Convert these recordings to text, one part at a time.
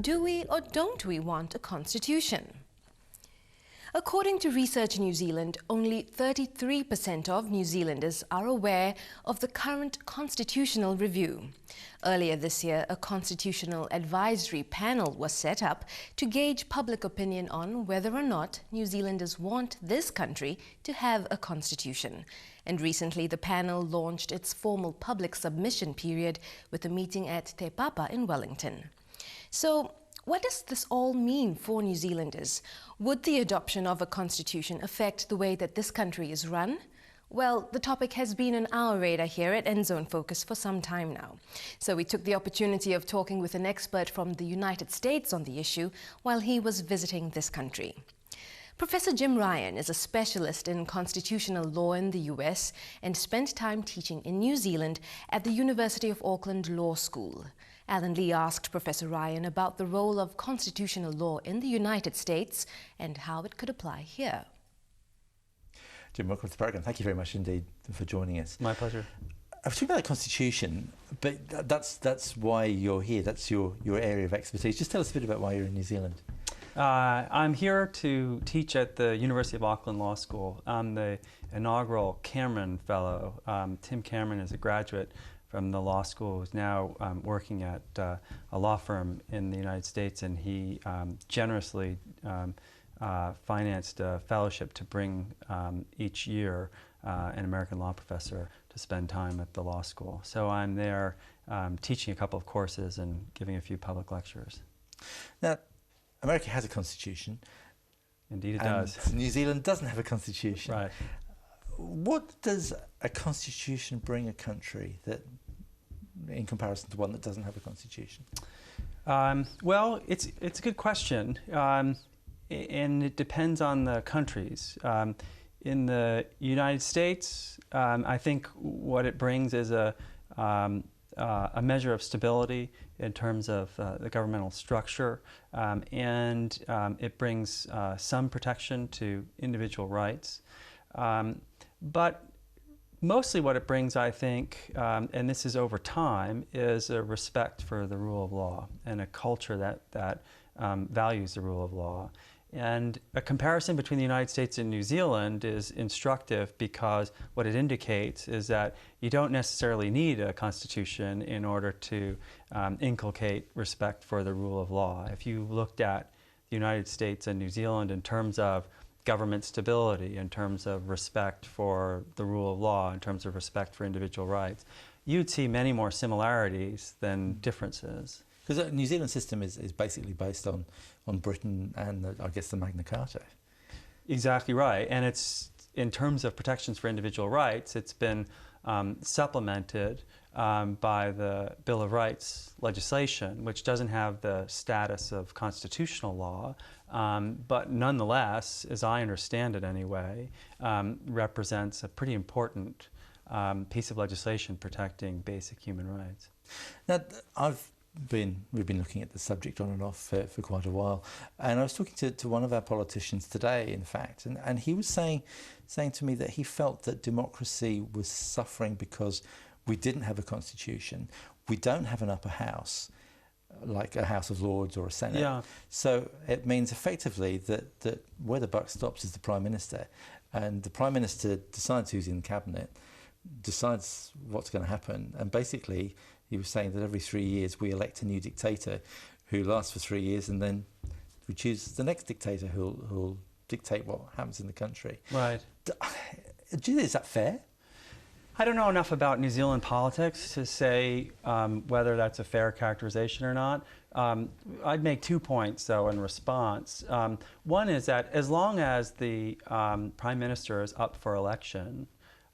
Do we or don't we want a constitution? According to Research New Zealand, only 33% of New Zealanders are aware of the current constitutional review. Earlier this year, a constitutional advisory panel was set up to gauge public opinion on whether or not New Zealanders want this country to have a constitution. And recently, the panel launched its formal public submission period with a meeting at Te Papa in Wellington. So, what does this all mean for New Zealanders? Would the adoption of a constitution affect the way that this country is run? Well, the topic has been on our radar here at Endzone Focus for some time now. So we took the opportunity of talking with an expert from the United States on the issue while he was visiting this country. Professor Jim Ryan is a specialist in constitutional law in the US and spent time teaching in New Zealand at the University of Auckland Law School. Allan Lee asked Professor Ryan about the role of constitutional law in the United States and how it could apply here. Jim, welcome to the programme. Thank you very much indeed for joining us. My pleasure. I was talking about the Constitution, but that's why you're here. That's your area of expertise. Just tell us a bit about why you're in New Zealand. I'm here to teach at the University of Auckland Law School. I'm the inaugural Cameron Fellow. Tim Cameron is a graduate from the law school who's now working at a law firm in the United States, and he generously financed a fellowship to bring each year an American law professor to spend time at the law school. So I'm there teaching a couple of courses and giving a few public lectures. Now, America has a constitution. Indeed it does. New Zealand doesn't have a constitution. Right. What does a constitution bring a country that, in comparison to one that doesn't have a constitution? Well, it's a good question, and it depends on the countries. In the United States, I think what it brings is a measure of stability in terms of the governmental structure, and it brings some protection to individual rights. But mostly what it brings, I think, and this is over time, is a respect for the rule of law and a culture that values the rule of law. And a comparison between the United States and New Zealand is instructive because what it indicates is that you don't necessarily need a constitution in order to inculcate respect for the rule of law. If you looked at the United States and New Zealand in terms of government stability, in terms of respect for the rule of law, in terms of respect for individual rights, you'd see many more similarities than differences. Because the New Zealand system is basically based on Britain and, I guess, the Magna Carta. Exactly right. And it's, in terms of protections for individual rights, it's been supplemented by the Bill of Rights legislation, which doesn't have the status of constitutional law, but nonetheless, as I understand it anyway, represents a pretty important piece of legislation protecting basic human rights. Now, we've been looking at the subject on and off for quite a while, and I was talking to one of our politicians today, in fact, and he was saying to me that he felt that democracy was suffering because we didn't have a constitution, we don't have an upper house, like a House of Lords or a Senate. Yeah. So it means effectively that where the buck stops is the Prime Minister, and the Prime Minister decides who's in the cabinet, decides what's going to happen, and basically he was saying that every 3 years we elect a new dictator who lasts for 3 years, and then we choose the next dictator who'll dictate what happens in the country. Right. Is that fair? I don't know enough about New Zealand politics to say whether that's a fair characterization or not. I'd make 2 points, though, in response. One is that as long as the Prime Minister is up for election,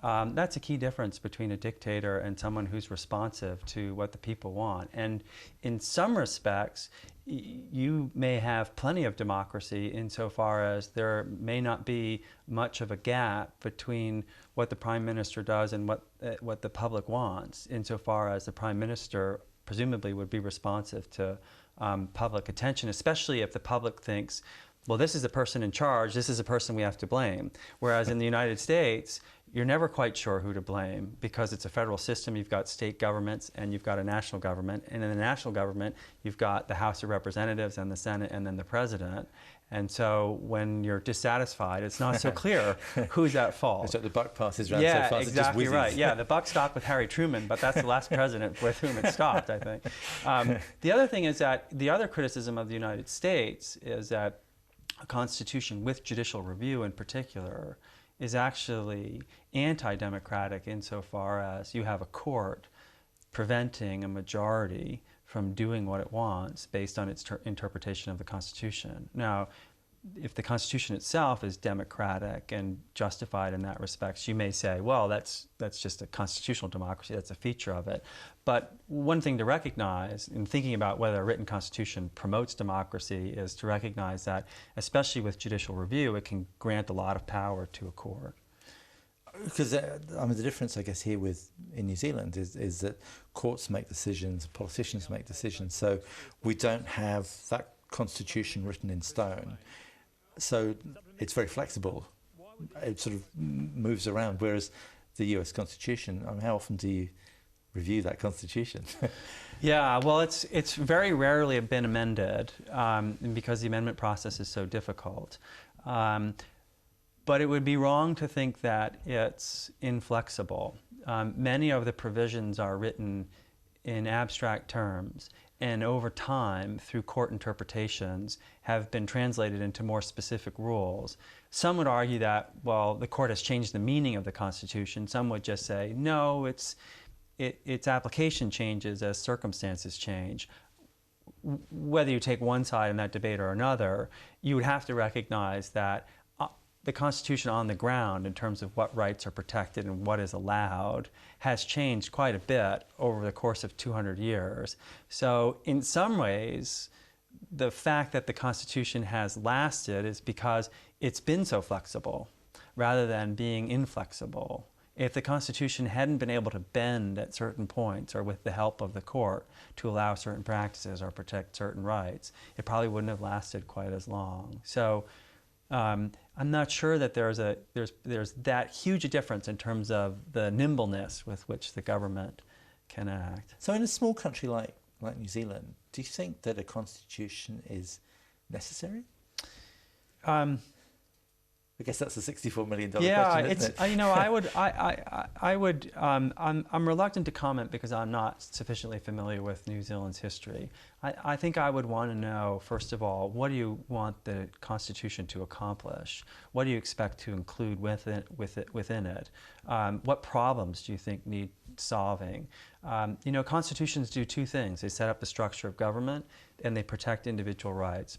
that's a key difference between a dictator and someone who's responsive to what the people want. And in some respects, you may have plenty of democracy insofar as there may not be much of a gap between what the Prime Minister does and what the public wants, insofar as the Prime Minister presumably would be responsive to public attention, especially if the public thinks well, this is the person in charge, this is the person we have to blame. Whereas in the United States, you're never quite sure who to blame because it's a federal system. You've got state governments and you've got a national government. And in the national government, you've got the House of Representatives and the Senate and then the president. And so when you're dissatisfied, it's not so clear who's at fault. It's like the buck passes around yeah, so fast exactly it just whizzes. right. Yeah, the buck stopped with Harry Truman, but that's the last president with whom it stopped, I think. The other thing is that the other criticism of the United States is that a constitution with judicial review in particular is actually anti-democratic insofar as you have a court preventing a majority from doing what it wants based on its interpretation of the Constitution. Now, if the Constitution itself is democratic and justified in that respect, you may say, well, that's just a constitutional democracy, that's a feature of it. But one thing to recognize in thinking about whether a written constitution promotes democracy is to recognize that, especially with judicial review, it can grant a lot of power to a court. Because I mean, the difference, I guess, here in New Zealand is that courts make decisions, politicians make decisions. So we don't have that constitution written in stone. So it's very flexible. It sort of moves around. Whereas the US Constitution, I mean, how often do you review that Constitution? Yeah, well, it's very rarely been amended because the amendment process is so difficult. But it would be wrong to think that it's inflexible. Many of the provisions are written in abstract terms, and over time, through court interpretations, have been translated into more specific rules. Some would argue that, well, the court has changed the meaning of the Constitution. Some would just say, no, its application changes as circumstances change. Whether you take one side in that debate or another, you would have to recognize that the Constitution on the ground, in terms of what rights are protected and what is allowed, has changed quite a bit over the course of 200 years. So in some ways, the fact that the Constitution has lasted is because it's been so flexible, rather than being inflexible. If the Constitution hadn't been able to bend at certain points, or with the help of the court, to allow certain practices or protect certain rights, it probably wouldn't have lasted quite as long. So I'm not sure that there's that huge a difference in terms of the nimbleness with which the government can act. So in a small country like New Zealand, do you think that a constitution is necessary? I guess that's a $64 million question, isn't it? You know, I'm reluctant to comment because I'm not sufficiently familiar with New Zealand's history. I think I would want to know, first of all, what do you want the Constitution to accomplish? What do you expect to include within it? What problems do you think need solving? You know, constitutions do two things. They set up the structure of government and they protect individual rights.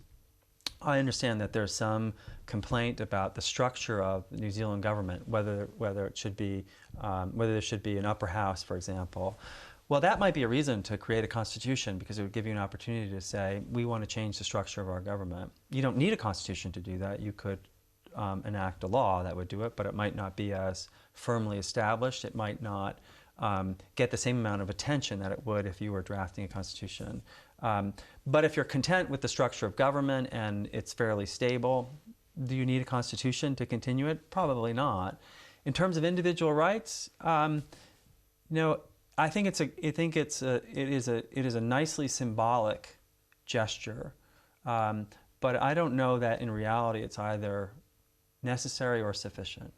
I understand that there's some complaint about the structure of the New Zealand government, whether it should be whether there should be an upper house, for example. Well, that might be a reason to create a constitution, because it would give you an opportunity to say, we want to change the structure of our government. You don't need a constitution to do that. You could enact a law that would do it, but it might not be as firmly established. It might not get the same amount of attention that it would if you were drafting a constitution. But if you're content with the structure of government and it's fairly stable, do you need a constitution to continue it? Probably not. In terms of individual rights, you know, I think it is a nicely symbolic gesture, but I don't know that in reality it's either necessary or sufficient.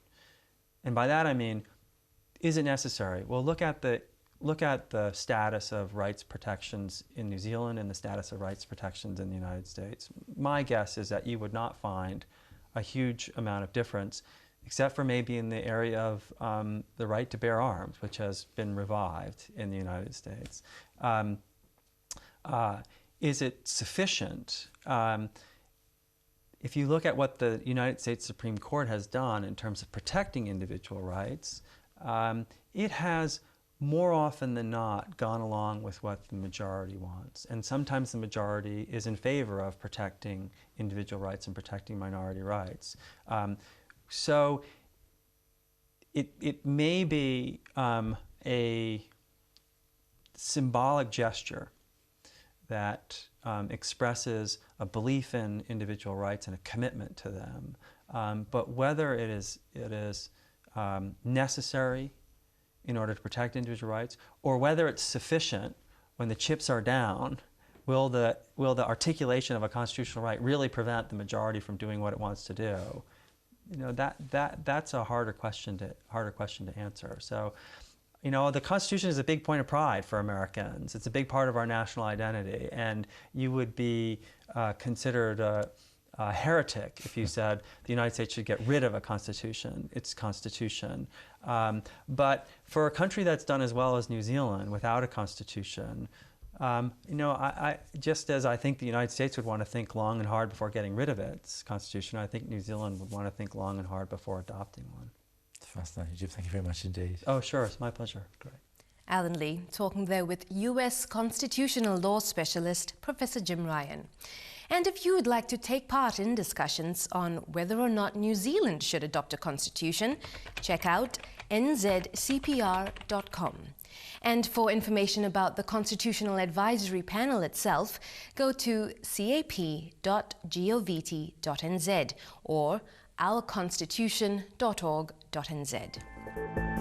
And by that I mean, is it necessary? Well, look at the status of rights protections in New Zealand and the status of rights protections in the United States. My guess is that you would not find a huge amount of difference, except for maybe in the area of the right to bear arms, which has been revived in the United States. Is it sufficient? If you look at what the United States Supreme Court has done in terms of protecting individual rights, it has more often than not gone along with what the majority wants. And sometimes the majority is in favor of protecting individual rights and protecting minority rights. So it may be a symbolic gesture that expresses a belief in individual rights and a commitment to them. But whether it is necessary in order to protect individual rights, or whether it's sufficient when the chips are down, will the articulation of a constitutional right really prevent the majority from doing what it wants to do? You know, that's a harder question to answer. So, you know, the Constitution is a big point of pride for Americans. It's a big part of our national identity, and you would be considered a heretic if you said the United States should get rid of its constitution. But for a country that's done as well as New Zealand without a constitution, you know, I just as I think the United States would want to think long and hard before getting rid of its constitution, I think New Zealand would want to think long and hard before adopting one. Fascinating, Jim. Thank you very much indeed. Oh, sure. It's my pleasure. Great. Allan Lee talking there with U.S. constitutional law specialist Professor Jim Ryan. And if you would like to take part in discussions on whether or not New Zealand should adopt a constitution, check out nzcpr.com. And for information about the Constitutional Advisory Panel itself, go to cap.govt.nz or ourconstitution.org.nz.